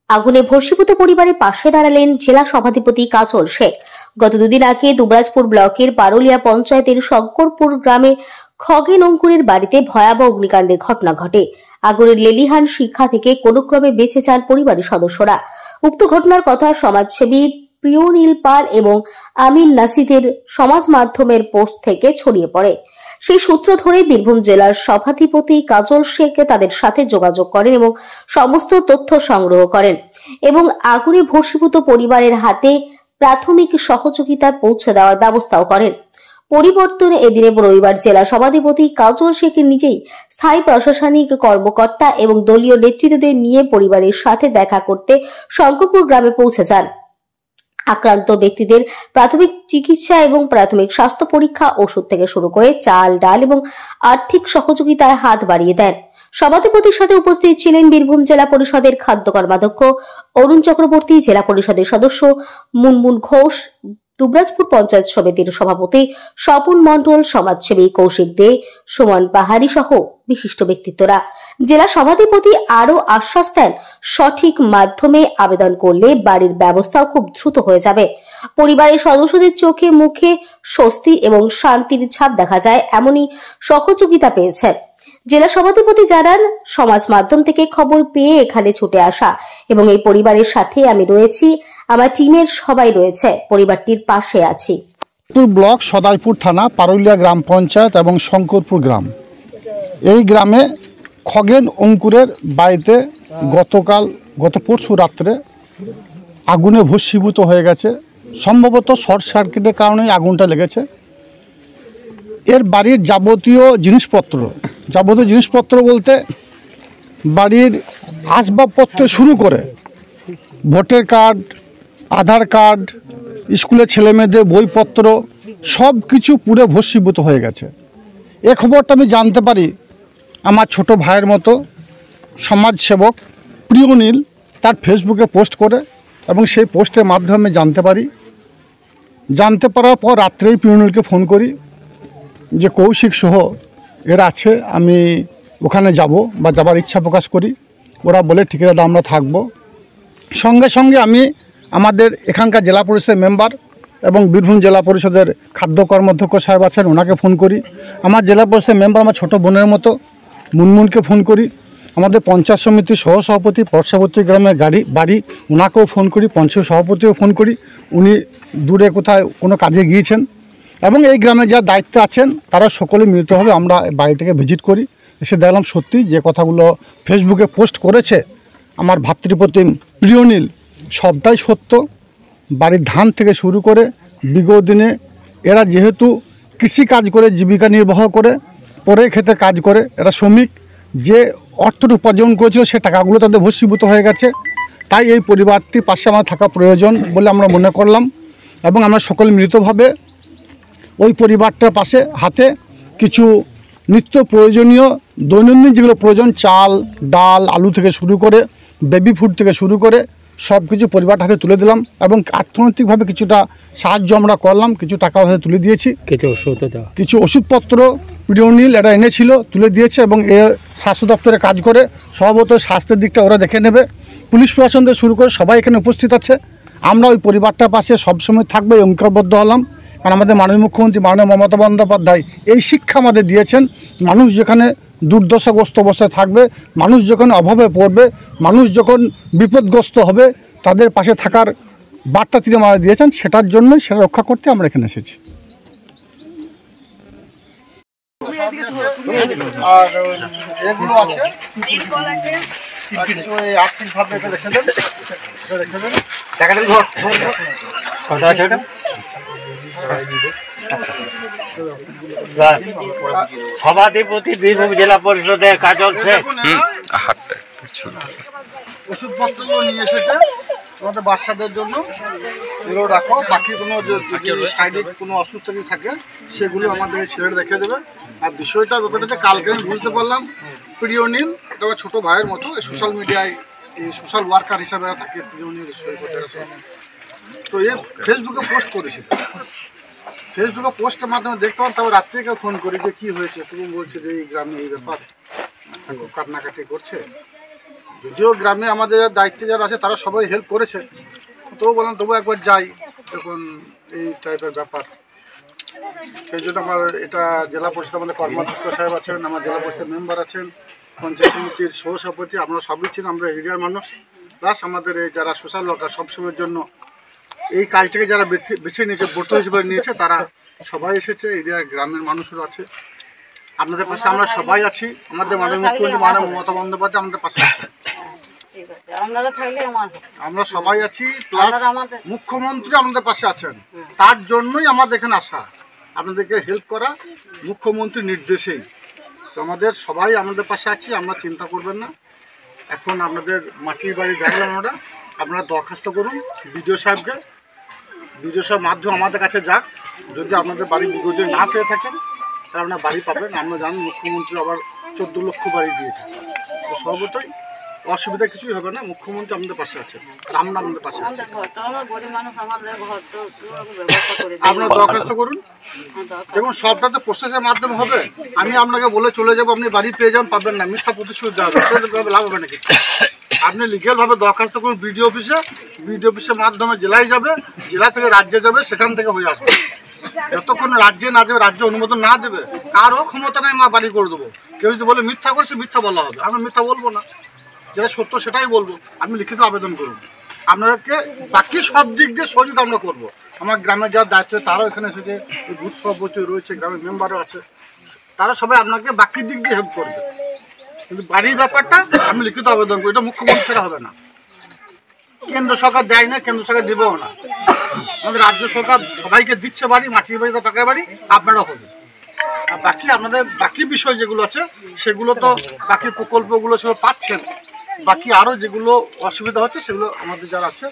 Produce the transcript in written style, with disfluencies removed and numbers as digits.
আগুনে ভস্মীভূত পরিবারের পাশে দাঁড়ালেন জেলা সভাধিপতি কাজল শেখ। গত দুদিন আগে দুবরাজপুর ব্লকের পারুলিয়া পঞ্চায়েতের শঙ্করপুর গ্রামে খগেন অঙ্কুরের বাড়িতে ভয়াবহ অগ্নিকাণ্ডের ঘটনা ঘটে। আগুনের লেলিহান শিখা থেকে কোনো ক্রমে বেঁচে যান পরিবারের সদস্যরা। উক্ত ঘটনার কথা সমাজসেবী প্রিয়নীল পাল এবং আমিন নাসিদের সমাজ মাধ্যমের পোস্ট থেকে ছড়িয়ে পড়ে। সেই সূত্র ধরে বীরভূম জেলার সভাধিপতি কাজল শেখ তাদের সাথে যোগাযোগ করেন এবং সমস্ত তথ্য সংগ্রহ করেন এবং আগুনে ভস্মীভূত পরিবারের হাতে প্রাথমিক সহযোগিতা পৌঁছে দেওয়ার ব্যবস্থাও করেন। পরিবর্তনে এদিনে রবিবার জেলা সভাধিপতি কাজল শেখ নিজেই স্থায়ী প্রশাসনিক কর্মকর্তা এবং দলীয় নেতৃত্বদের নিয়ে পরিবারের সাথে দেখা করতে শঙ্করপুর গ্রামে পৌঁছে যান। আক্রান্ত ব্যক্তিদের প্রাথমিক চিকিৎসা এবং প্রাথমিক স্বাস্থ্য পরীক্ষা, ওষুধ থেকে শুরু করে চাল, ডাল এবং আর্থিক সহযোগিতায় হাত বাড়িয়ে দেন। সভাধিপতির সাথে উপস্থিত ছিলেন বীরভূম জেলা পরিষদের খাদ্য কর্মাধ্যক্ষ অরুণ চক্রবর্তী, জেলা পরিষদের সদস্য মুনমুন ঘোষ, দুবরাজপুর পঞ্চায়েত সমিতির সভাপতি স্বপন মণ্ডল, সমাজসেবী কৌশিক দে, সুমন পাহাড়ি সহ বিশিষ্ট ব্যক্তিত্বরা। জেলা সভাধিপতি আরও আশ্বাস দেন, সঠিক মাধ্যমে আবেদন করলে বাড়ির ব্যবস্থাও খুব দ্রুত হয়ে যাবে। পরিবারের সদস্যদের চোখে মুখে স্বস্তি এবং শান্তির ছাপ দেখা যায়, এমনই সহযোগিতা পেয়েছেন। জেলা সভাধিপতি জানান, সমাজ মাধ্যম থেকে খবর পেয়ে এখানে ছুটে আসা এবং এই পরিবারের সাথে আমি রয়েছি, আমার টিমের সবাই রয়েছে, পরিবারটির পাশে আছি। ব্লক সদাইপুর থানা, পারুলিয়া গ্রাম পঞ্চায়েত এবং শঙ্করপুর গ্রাম। এই গ্রামে খগেন অঙ্কুরের বাড়িতে গত পরশু রাত্রে আগুনে ভস্মীভূত হয়ে গেছে। সম্ভবত শর্ট সার্কিটের কারণে আগুনটা লেগেছে। এর বাড়ির যাবতীয় জিনিসপত্র বলতে বাড়ির আসবাবপত্র শুরু করে ভোটার কার্ড, আধার কার্ড, স্কুলের ছেলেমেয়েদের বইপত্র সব কিছু পুরো ভস্মীভূত হয়ে গেছে। এ খবরটা আমি জানতে পারি আমার ছোট ভাইয়ের মতো সমাজসেবক প্রিয়নীল তার ফেসবুকে পোস্ট করে, এবং সেই পোস্টের মাধ্যমে জানতে পারার পর রাত্রেই প্রিয়নীলকে ফোন করি যে কৌশিক সহ এরা আছে, আমি ওখানে যাব বা যাবার ইচ্ছা প্রকাশ করি। ওরা বলে ঠিক আছে আমরা থাকব। সঙ্গে সঙ্গে আমি আমাদের এখানকার জেলা পরিষদের মেম্বার এবং বীরভূম জেলা পরিষদের খাদ্য কর্মাধ্যক্ষ সাহেব আছেন, ওনাকে ফোন করি। আমার জেলা পরিষদের মেম্বার আমার ছোট বোনের মতো মুনমুনকে ফোন করি। আমাদের পঞ্চায়েত সমিতির সহসভাপতি পার্শ্ববর্তী গ্রামের বাড়ি, ওনাকেও ফোন করি। পঞ্চায়েত সভাপতিও ফোন করি, উনি দূরে কোথায় কোনো কাজে গিয়েছেন। এবং এই গ্রামে যা দায়িত্ব আছেন তারা সকলে মিলিতভাবে আমরা বাড়িটাকে ভিজিট করি। এসে দেখলাম সত্যি যে কথাগুলো ফেসবুকে পোস্ট করেছে আমার ভাতৃপ্রতিম প্রিয়নীল সবটাই সত্য। বাড়ির ধান থেকে শুরু করে বিগত দিনে এরা যেহেতু কৃষি কাজ করে জীবিকা নির্বাহ করে, পরে খেতে কাজ করে, এরা শ্রমিক, যে অর্থটা উপার্জন করেছিল সে টাকাগুলো তাদের ভস্মীভূত হয়ে গেছে। তাই এই পরিবারটির পাশে আমার থাকা প্রয়োজন বলে আমরা মনে করলাম, এবং আমরা সকলে মিলিতভাবে ওই পরিবারটার পাশে হাতে কিছু নিত্য প্রয়োজনীয় দৈনন্দিন যেগুলো প্রয়োজন, চাল, ডাল, আলু থেকে শুরু করে বেবি ফুড থেকে শুরু করে সব কিছু পরিবারটা হাতে তুলে দিলাম, এবং অর্থনৈতিকভাবে কিছুটা সাহায্য আমরা করলাম, কিছু টাকা হাতে তুলে দিয়েছি। কিছু ওষুধপত্র প্রিয়নীল এরা এনেছিল, তুলে দিয়েছে, এবং এ স্বাস্থ্য দপ্তরে কাজ করে। সম্ভবত স্বাস্থ্যের দিকটা ওরা দেখে নেবে। পুলিশ প্রশাসন থেকে শুরু করে সবাই এখানে উপস্থিত আছে। আমরা ওই পরিবারটার পাশে সবসময় থাকবো, অঙ্গীকারবদ্ধ হলাম। কারণ আমাদের মাননীয় মুখ্যমন্ত্রী মাননীয় মমতা বন্দ্যোপাধ্যায় এই শিক্ষা আমাদের দিয়েছেন, মানুষ যেখানে দুর্দশাগ্রস্ত অবস্থায় থাকবে, মানুষ যখন অভাবে পড়বে, মানুষ যখন বিপদগ্রস্ত হবে, তাদের পাশে থাকার বার্তা তিনি আমাদের দিয়েছেন। সেটার জন্যই সেটা রক্ষা করতে আমরা এখানে এসেছি। আর এগুলো আছে আর্থিকভাবে রেখে দেন, সভাধিপতি বীরভূম জেলা পরিষদের কাজল শেখ ওষুধপত্রগুলো নিয়ে এসেছে তোমাদের বাচ্চাদের জন্য, এগুলো রাখো। বাকি কোনো সাইডে কোনো অসুস্থ যদি থাকে সেগুলো আমাদের ছেলেরা রেখে দেবে। আর ব্যাপারটা হচ্ছে কালকে আমি বুঝতে পারলাম প্রিয়নীল তোমার ছোটো ভাইয়ের মতো সোশ্যাল মিডিয়ায় এই সোশ্যাল ওয়ার্কার হিসাবে থাকে প্রিয়নীল। তো এ ফেসবুকে পোস্ট করেছিল, ফেসবুকে পোস্টের মাধ্যমে দেখতে পান। তারপর রাত্রে কেউ ফোন করি যে কী হয়েছে, তুমি বলছে যে এই গ্রামে এই ব্যাপার, খুব কান্নাকাটি করছে। যদিও গ্রামে আমাদের দায়িত্বে যারা আছে তারা সবাই হেল্প করেছে, তবু বললাম তবু একবার যাই, এখন এই টাইপের ব্যাপার। সেই জন্য আমার এটা জেলা পরিষদ আমাদের কর্মাধ্যক্ষ সাহেব আছেন, আমার জেলা পরিষদের মেম্বার আছেন, পঞ্চায়েত সমিতির সহসভাপতি, আমরা সবই ছিলাম, আমরা এরিয়ার মানুষ, প্লাস আমাদের এই যারা সোশ্যাল ওয়ার্কার সবসময়ের জন্য এই কাজটাকে যারা বেছে নিয়েছে, ব্রত হিসেবে নিয়েছে, তারা সবাই এসেছে, এরিয়ার গ্রামের মানুষরা আছে। আপনাদের পাশে আমরা সবাই আছি, আমাদের মাননীয় মুখ্যমন্ত্রী মাননীয় মমতা বন্দ্যোপাধ্যায় আমাদের পাশে আছে, আমরা সবাই আছি, প্লাস মুখ্যমন্ত্রী আমাদের পাশে আছেন, তার জন্যই আমাদের এখানে আসা, আপনাদেরকে হেল্প করা মুখ্যমন্ত্রীর নির্দেশেই। তো আমাদের সবাই আমাদের পাশে আছি, আমরা চিন্তা করবেন না। এখন আপনাদের মাটির বাড়ি দেখালাম আমরা, আপনারা দরখাস্ত করুন বিডিও সাহেবকে, বিডিও সাহেব মাধ্যমে আমাদের কাছে যাক, যদি আপনাদের বাড়ি বিদ্যুৎ না পেয়ে থাকেন তাহলে আপনার বাড়ি পাবেন। আমরা জানি মুখ্যমন্ত্রী আবার 14 লক্ষ বাড়ি দিয়েছে, তো সর্বতই অসুবিধা কিছুই হবে না, মুখ্যমন্ত্রী আমাদের পাশে আছে আর আমরা আমাদের পাশে আছি। আপনারা দরখাস্ত করুন, দেখুন সবটা তো প্রসেসের মাধ্যমে হবে, আমি আপনাকে বলে চলে যাবো আপনি বাড়ি পেয়ে যাবেন, পাবেন না, মিথ্যা প্রতিশ্রুতি দেওয়া হবে, সেটা লাভ হবে নাকি? আপনি লিগ্যালভাবে দরখাস্ত করুন বিডিও অফিসে, বিডিও অফিসের মাধ্যমে জেলায় যাবে, জেলা থেকে রাজ্যে যাবে, সেখান থেকে হয়ে আসবে। যতক্ষণ রাজ্যে না দেবে, রাজ্য অনুমোদন না দেবে, কারও ক্ষমতা নেই মা বাড়ি করে দেবো। কেউ যদি বলে মিথ্যা করছে, মিথ্যা বলা হবে, আমরা মিথ্যা বলবো না, যেটা সত্য সেটাই বলবো। আপনি লিখিত আবেদন করুন, আপনাদেরকে বাকি সব দিক দিয়ে সহযোগিতা আমরা করবো। আমার গ্রামের যার দায়িত্ব তারাও এখানে এসেছে, বুথ সভাপতি রয়েছে, গ্রামের মেম্বারও আছে, তারা সবাই আপনাকে বাকি দিক দিয়ে হেল্প করবে। কিন্তু বাড়ির ব্যাপারটা আমি লিখিত আবেদন করি, এটা মুখ্যমন্ত্রী ছাড়া হবে না, কেন্দ্র সরকার দেয় না, কেন্দ্র সরকার দেবেও না, আমাদের রাজ্য সরকার সবাইকে দিচ্ছে বাড়ি, মাটির বাড়ি, পাকা বাড়ি, আপনারা হবে। আর বাকি আপনাদের বাকি বিষয় যেগুলো আছে সেগুলো তো বাকি প্রকল্পগুলো সেগুলো পাচ্ছেন, বাকি আরও যেগুলো অসুবিধা হচ্ছে সেগুলো আমাদের যারা আছে